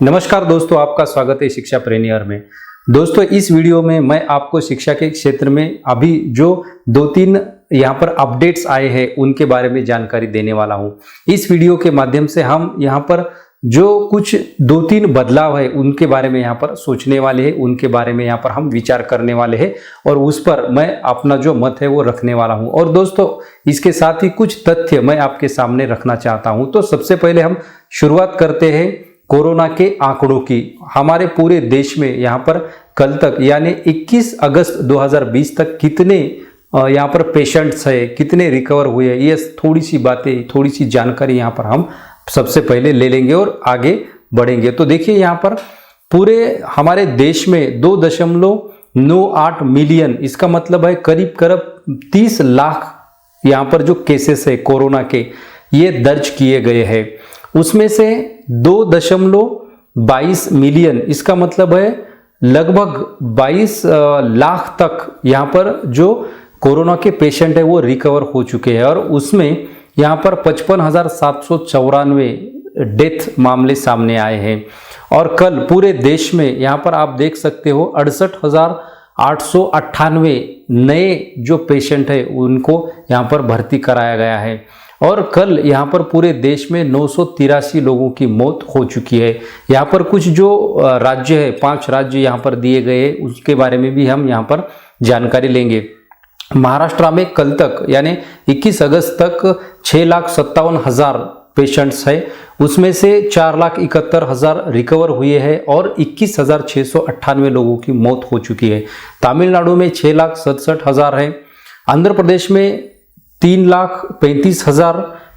नमस्कार दोस्तों, आपका स्वागत है शिक्षा प्रेनियर में। दोस्तों, इस वीडियो में मैं आपको शिक्षा के क्षेत्र में अभी जो 2-3 यहाँ पर अपडेट्स आए हैं उनके बारे में जानकारी देने वाला हूँ। इस वीडियो के माध्यम से हम यहाँ पर जो कुछ 2-3 बदलाव है उनके बारे में यहाँ पर सोचने वाले हैं, उनके बारे में यहाँ पर हम विचार करने वाले हैं और उस पर मैं अपना जो मत है वो रखने वाला हूँ। और दोस्तों, इसके साथ ही कुछ तथ्य मैं आपके सामने रखना चाहता हूँ। तो सबसे पहले हम शुरुआत करते हैं कोरोना के आंकड़ों की। हमारे पूरे देश में यहाँ पर कल तक यानी 21 अगस्त 2020 तक कितने यहाँ पर पेशेंट्स है, कितने रिकवर हुए, ये थोड़ी सी बातें, थोड़ी सी जानकारी यहाँ पर हम सबसे पहले ले लेंगे और आगे बढ़ेंगे। तो देखिए, यहाँ पर पूरे हमारे देश में 2.98 मिलियन, इसका मतलब है करीब करीब 30 लाख यहाँ पर जो केसेस है कोरोना के, ये दर्ज किए गए हैं। उसमें से 2.22 मिलियन, इसका मतलब है लगभग 22 लाख तक यहाँ पर जो कोरोना के पेशेंट है वो रिकवर हो चुके हैं। और उसमें यहाँ पर 55,794 डेथ मामले सामने आए हैं। और कल पूरे देश में यहाँ पर आप देख सकते हो 68,898 नए जो पेशेंट है उनको यहाँ पर भर्ती कराया गया है। और कल यहाँ पर पूरे देश में 983 लोगों की मौत हो चुकी है। यहाँ पर कुछ जो राज्य है, 5 राज्य यहाँ पर दिए गए, उसके बारे में भी हम यहाँ पर जानकारी लेंगे। महाराष्ट्र में कल तक यानी 21 अगस्त तक 6,57,000 पेशेंट्स है, उसमें से 4,71,000 रिकवर हुए हैं और 21,698 लोगों की मौत हो चुकी है। तमिलनाडु में 6,67,000 है, आंध्र प्रदेश में 3,35,000,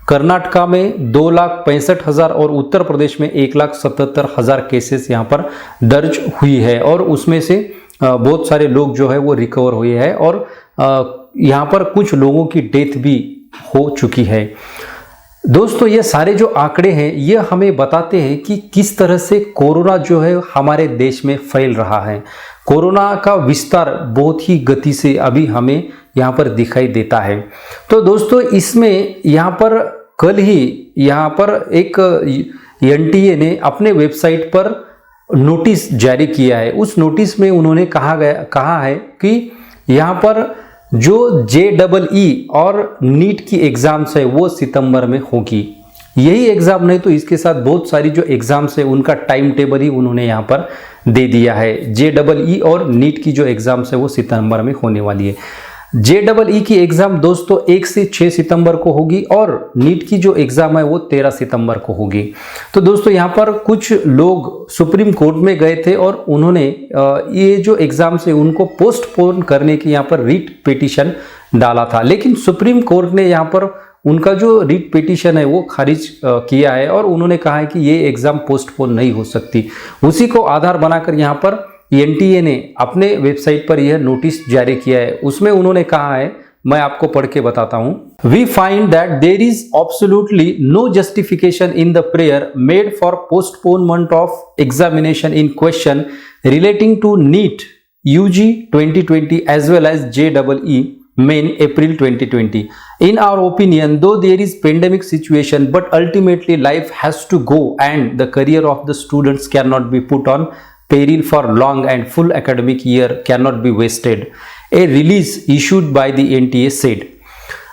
कर्नाटका में 2,65,000 और उत्तर प्रदेश में 1,77,000 केसेस यहाँ पर दर्ज हुई है। और उसमें से बहुत सारे लोग जो है वो रिकवर हुए हैं और यहाँ पर कुछ लोगों की डेथ भी हो चुकी है। दोस्तों, ये सारे जो आंकड़े हैं ये हमें बताते हैं कि किस तरह से कोरोना जो है हमारे देश में फैल रहा है। कोरोना का विस्तार बहुत ही गति से अभी हमें यहाँ पर दिखाई देता है। तो दोस्तों, इसमें यहाँ पर कल ही यहाँ पर एक एनटीए ने अपने वेबसाइट पर नोटिस जारी किया है। उस नोटिस में उन्होंने कहा है कि यहाँ पर जो JEE और नीट की एग्जाम्स है वो सितंबर में होगी। यही एग्जाम नहीं तो इसके साथ बहुत सारी जो एग्जाम्स है उनका टाइम टेबल ही उन्होंने यहाँ पर दे दिया है। JEE और नीट की जो एग्जाम्स है वो सितंबर में होने वाली है। JEE की एग्जाम दोस्तों 1 से 6 सितंबर को होगी और नीट की जो एग्जाम है वो 13 सितंबर को होगी। तो दोस्तों, यहाँ पर कुछ लोग सुप्रीम कोर्ट में गए थे और उन्होंने ये जो एग्जाम्स है उनको पोस्टपोन करने की यहाँ पर रिट पिटीशन डाला था, लेकिन सुप्रीम कोर्ट ने यहाँ पर उनका जो रिट पिटीशन है वो खारिज किया है और उन्होंने कहा है कि ये एग्जाम पोस्टपोन नहीं हो सकती। उसी को आधार बनाकर यहाँ पर एनटीए ने अपने वेबसाइट पर यह नोटिस जारी किया है। उसमें उन्होंने कहा है, मैं आपको पढ़ के बताता हूं। We find that there is absolutely no justification in the prayer made for postponement of examination in question relating to NEET UG 2020 as well as JEE main April 2020. In our opinion, though there is pandemic situation, but ultimately life has to go and the career of the students cannot be put on peril for long and full academic year cannot be wasted. A release issued by the NTA said.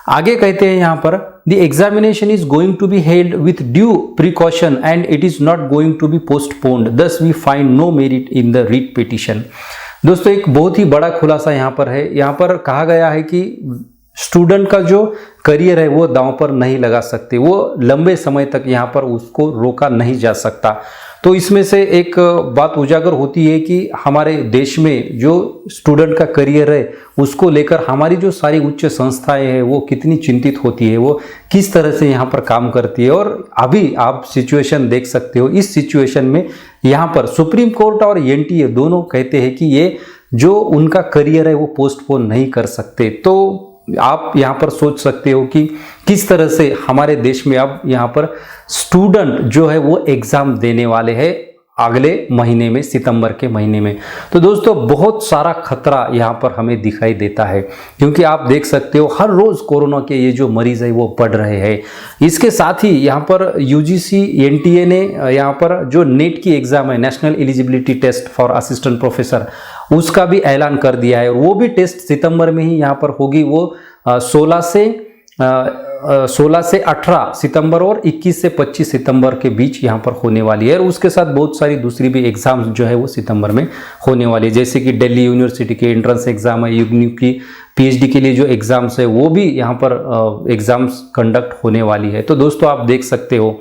आगे कहते हैं यहाँ पर the examination is going to be held with due precaution and it is not going to be postponed. Thus we find no merit in the writ petition. दोस्तों, एक बहुत ही बड़ा खुलासा यहाँ पर है। यहाँ पर कहा गया है कि स्टूडेंट का जो करियर है वो दांव पर नहीं लगा सकते, वो लंबे समय तक यहाँ पर उसको रोका नहीं जा सकता। तो इसमें से एक बात उजागर होती है कि हमारे देश में जो स्टूडेंट का करियर है उसको लेकर हमारी जो सारी उच्च संस्थाएं हैं वो कितनी चिंतित होती है, वो किस तरह से यहाँ पर काम करती है। और अभी आप सिचुएशन देख सकते हो। इस सिचुएशन में यहाँ पर सुप्रीम कोर्ट और एनटीए दोनों कहते हैं कि ये जो उनका करियर है वो पोस्टपोन नहीं कर सकते। तो आप यहाँ पर सोच सकते हो कि किस तरह से हमारे देश में अब यहाँ पर स्टूडेंट जो है वो एग्जाम देने वाले हैं अगले महीने में, सितंबर के महीने में। तो दोस्तों बहुत सारा खतरा यहाँ पर हमें दिखाई देता है, क्योंकि आप देख सकते हो हर रोज कोरोना के ये जो मरीज है वो बढ़ रहे हैं। इसके साथ ही यहाँ पर यूजीसी एनटीए ने यहाँ पर जो नेट की एग्जाम है, national eligibility test for assistant professor, उसका भी ऐलान कर दिया है। वो भी टेस्ट सितंबर में ही यहाँ पर होगी। वो 16 से 18 सितंबर और 21 से 25 सितंबर के बीच यहाँ पर होने वाली है। और उसके साथ बहुत सारी दूसरी भी एग्जाम्स जो है वो सितंबर में होने वाली है, जैसे कि दिल्ली यूनिवर्सिटी के एंट्रेंस एग्जाम है, यूनिव की पीएचडी के लिए जो एग्जाम्स है वो भी यहाँ पर एग्जाम्स कंडक्ट होने वाली है। तो दोस्तों आप देख सकते हो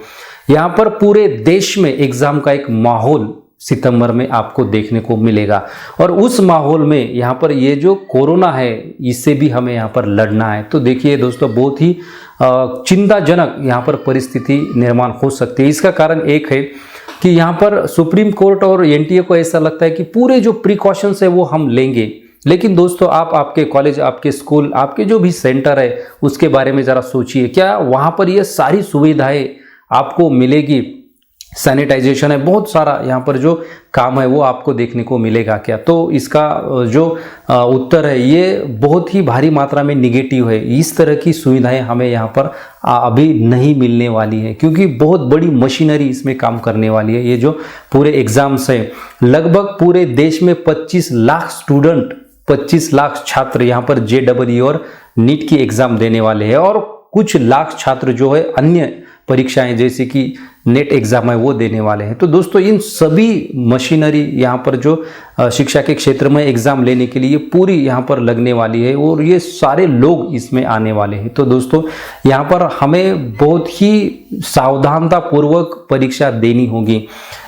यहाँ पर पूरे देश में एग्जाम का एक माहौल सितंबर में आपको देखने को मिलेगा। और उस माहौल में यहाँ पर ये जो कोरोना है इससे भी हमें यहाँ पर लड़ना है। तो देखिए दोस्तों बहुत ही चिंताजनक यहाँ पर परिस्थिति निर्माण हो सकती है। इसका कारण एक है कि यहाँ पर सुप्रीम कोर्ट और एनटीए को ऐसा लगता है कि पूरे जो प्रिकॉशंस है वो हम लेंगे, लेकिन दोस्तों आप आपके कॉलेज, आपके स्कूल, आपके जो भी सेंटर है उसके बारे में ज़रा सोचिए, क्या वहाँ पर ये सारी सुविधाएं आपको मिलेगी? सैनिटाइजेशन है, बहुत सारा यहाँ पर जो काम है वो आपको देखने को मिलेगा क्या? तो इसका जो उत्तर है ये बहुत ही भारी मात्रा में निगेटिव है। इस तरह की सुविधाएं हमें यहाँ पर अभी नहीं मिलने वाली है, क्योंकि बहुत बड़ी मशीनरी इसमें काम करने वाली है। ये जो पूरे एग्जाम्स है, लगभग पूरे देश में 25 लाख स्टूडेंट, 25 लाख छात्र यहाँ पर जेईई और नीट की एग्जाम देने वाले हैं, और कुछ लाख छात्र जो है अन्य परीक्षाएं जैसे कि नेट एग्जाम है वो देने वाले हैं। तो दोस्तों इन सभी मशीनरी यहाँ पर जो शिक्षा के क्षेत्र में एग्जाम लेने के लिए पूरी यहाँ पर लगने वाली है, और ये सारे लोग इसमें आने वाले हैं। तो दोस्तों यहाँ पर हमें बहुत ही सावधानता पूर्वक परीक्षा देनी होगी।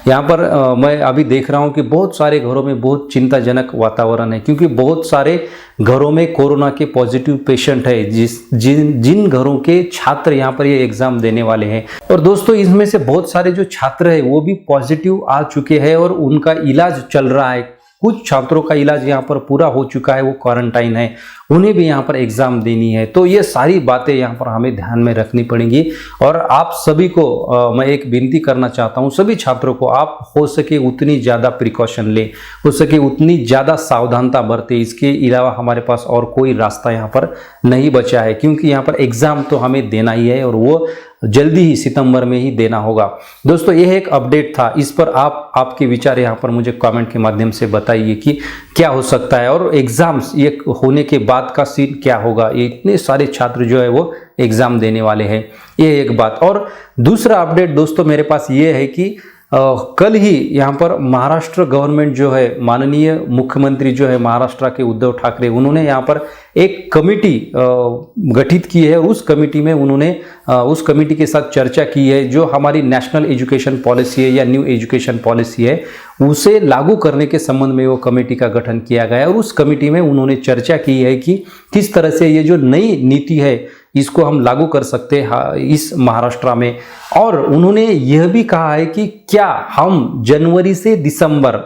यहाँ पर मैं अभी देख रहा हूँ कि बहुत सारे घरों में बहुत चिंताजनक वातावरण है, क्योंकि बहुत सारे घरों में कोरोना के पॉजिटिव पेशेंट है, जिन घरों के छात्र यहाँ पर ये एग्जाम देने वाले हैं। और दोस्तों इसमें से बहुत सारे जो छात्र है वो भी पॉजिटिव आ चुके हैं और उनका इलाज चल रहा है। कुछ छात्रों का इलाज यहाँ पर पूरा हो चुका है, वो क्वारंटाइन है, उन्हें भी यहाँ पर एग्जाम देनी है। तो ये सारी बातें यहाँ पर हमें ध्यान में रखनी पड़ेंगी। और आप सभी को मैं एक विनती करना चाहता हूँ, सभी छात्रों को, आप हो सके उतनी ज़्यादा प्रिकॉशन लें, हो सके उतनी ज़्यादा सावधानता बरतें। इसके अलावा हमारे पास और कोई रास्ता यहाँ पर नहीं बचा है, क्योंकि यहाँ पर एग्ज़ाम तो हमें देना ही है, और वो जल्दी ही सितंबर में ही देना होगा। दोस्तों यह एक अपडेट था, इस पर आपके विचार यहाँ पर मुझे कमेंट के माध्यम से बताइए कि क्या हो सकता है, और एग्जाम्स ये होने के बाद का सीन क्या होगा। ये इतने सारे छात्र जो है वो एग्जाम देने वाले हैं, ये एक बात। और दूसरा अपडेट दोस्तों मेरे पास ये है कि कल ही यहाँ पर महाराष्ट्र गवर्नमेंट जो है, माननीय मुख्यमंत्री जो है महाराष्ट्र के उद्धव ठाकरे, उन्होंने यहाँ पर एक कमेटी गठित की है। उस कमेटी में उन्होंने उस कमेटी के साथ चर्चा की है, जो हमारी नेशनल एजुकेशन पॉलिसी है या न्यू एजुकेशन पॉलिसी है, उसे लागू करने के संबंध में वो कमेटी का गठन किया गया है। और उस कमेटी में उन्होंने चर्चा की है कि किस तरह से ये जो नई नीति है इसको हम लागू कर सकते हैं इस महाराष्ट्र में। और उन्होंने यह भी कहा है कि क्या हम जनवरी से दिसंबर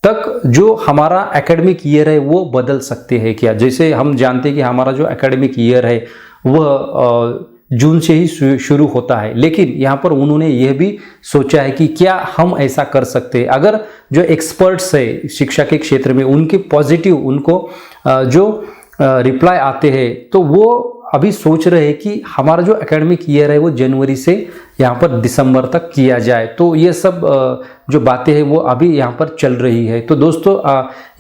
तक जो हमारा एकेडमिक ईयर है वो बदल सकते हैं क्या। जैसे हम जानते हैं कि हमारा जो एकेडमिक ईयर है वह जून से ही शुरू होता है, लेकिन यहाँ पर उन्होंने यह भी सोचा है कि क्या हम ऐसा कर सकते हैं। अगर जो एक्सपर्ट्स है शिक्षा के क्षेत्र में उनके पॉजिटिव, उनको जो रिप्लाई आते हैं, तो वो अभी सोच रहे हैं कि हमारा जो एकेडमिक ईयर है वो जनवरी से यहाँ पर दिसंबर तक किया जाए। तो ये सब जो बातें हैं वो अभी यहाँ पर चल रही है। तो दोस्तों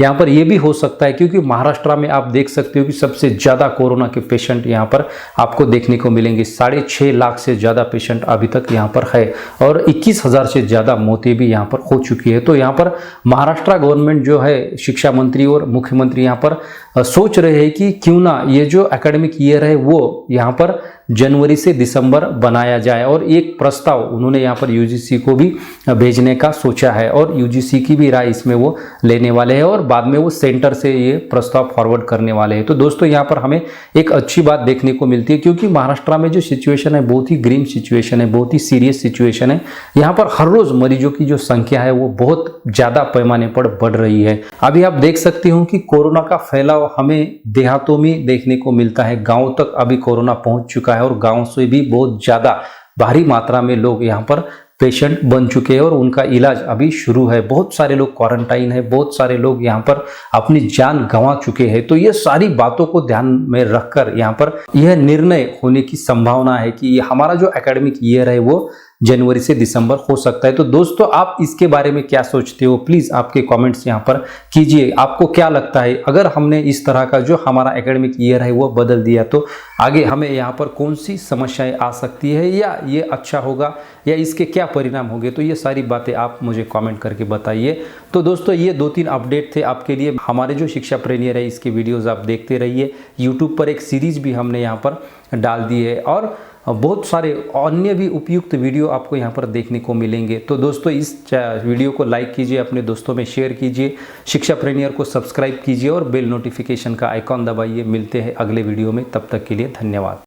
यहाँ पर ये भी हो सकता है, क्योंकि महाराष्ट्र में आप देख सकते हो कि सबसे ज़्यादा कोरोना के पेशेंट यहाँ पर आपको देखने को मिलेंगे। 6.5 लाख से ज़्यादा पेशेंट अभी तक यहाँ पर है, और 21,000 से ज़्यादा मौतें भी यहाँ पर हो चुकी है। तो यहाँ पर महाराष्ट्र गवर्नमेंट जो है, शिक्षा मंत्री और मुख्यमंत्री यहाँ पर सोच रहे हैं कि क्यों ना ये जो एकेडमिक ईयर है वो यहाँ पर जनवरी से दिसंबर बनाया जाए। और एक प्रस्ताव उन्होंने यहाँ पर यूजीसी को भी भेजने का सोचा है, और यूजीसी की भी राय इसमें वो लेने वाले हैं, और बाद में वो सेंटर से ये प्रस्ताव फॉरवर्ड करने वाले हैं। तो दोस्तों यहाँ पर हमें एक अच्छी बात देखने को मिलती है, क्योंकि महाराष्ट्र में जो सिचुएशन है बहुत ही ग्रीम सिचुएशन है, बहुत ही सीरियस सिचुएशन है। यहाँ पर हर रोज मरीजों की जो संख्या है वो बहुत ज़्यादा पैमाने पर बढ़ रही है। अभी आप देख सकते हो कि कोरोना का फैलाव हमें देहातों में देखने को मिलता है, गाँव तक अभी कोरोना पहुँच चुका है, और गाँव से भी बहुत ज़्यादा भारी मात्रा में लोग यहाँ पर पेशेंट बन चुके हैं और उनका इलाज अभी शुरू है। बहुत सारे लोग क्वारंटाइन है, बहुत सारे लोग यहाँ पर अपनी जान गंवा चुके हैं। तो ये सारी बातों को ध्यान में रखकर यहाँ पर यह निर्णय होने की संभावना है कि हमारा जो एकेडमिक ईयर है वो जनवरी से दिसंबर हो सकता है। तो दोस्तों आप इसके बारे में क्या सोचते हो, प्लीज आपके कमेंट्स यहाँ पर कीजिए। आपको क्या लगता है, अगर हमने इस तरह का जो हमारा एकेडमिक ईयर है वो बदल दिया तो आगे हमें यहाँ पर कौन सी समस्याएं आ सकती है, या ये अच्छा होगा, या इसके क्या परिणाम होंगे? तो ये सारी बातें आप मुझे कमेंट करके बताइए। तो दोस्तों ये 2-3 अपडेट थे आपके लिए। हमारे जो शिक्षा प्रेरियर है इसके वीडियोस आप देखते रहिए। यूट्यूब पर एक सीरीज भी हमने यहाँ पर डाल दी है और बहुत सारे अन्य भी उपयुक्त वीडियो आपको यहाँ पर देखने को मिलेंगे। तो दोस्तों इस वीडियो को लाइक कीजिए, अपने दोस्तों में शेयर कीजिए, शिक्षा प्रेरियर को सब्सक्राइब कीजिए और बेल नोटिफिकेशन का आइकॉन दबाइए। मिलते हैं अगले वीडियो में, तब तक के लिए धन्यवाद।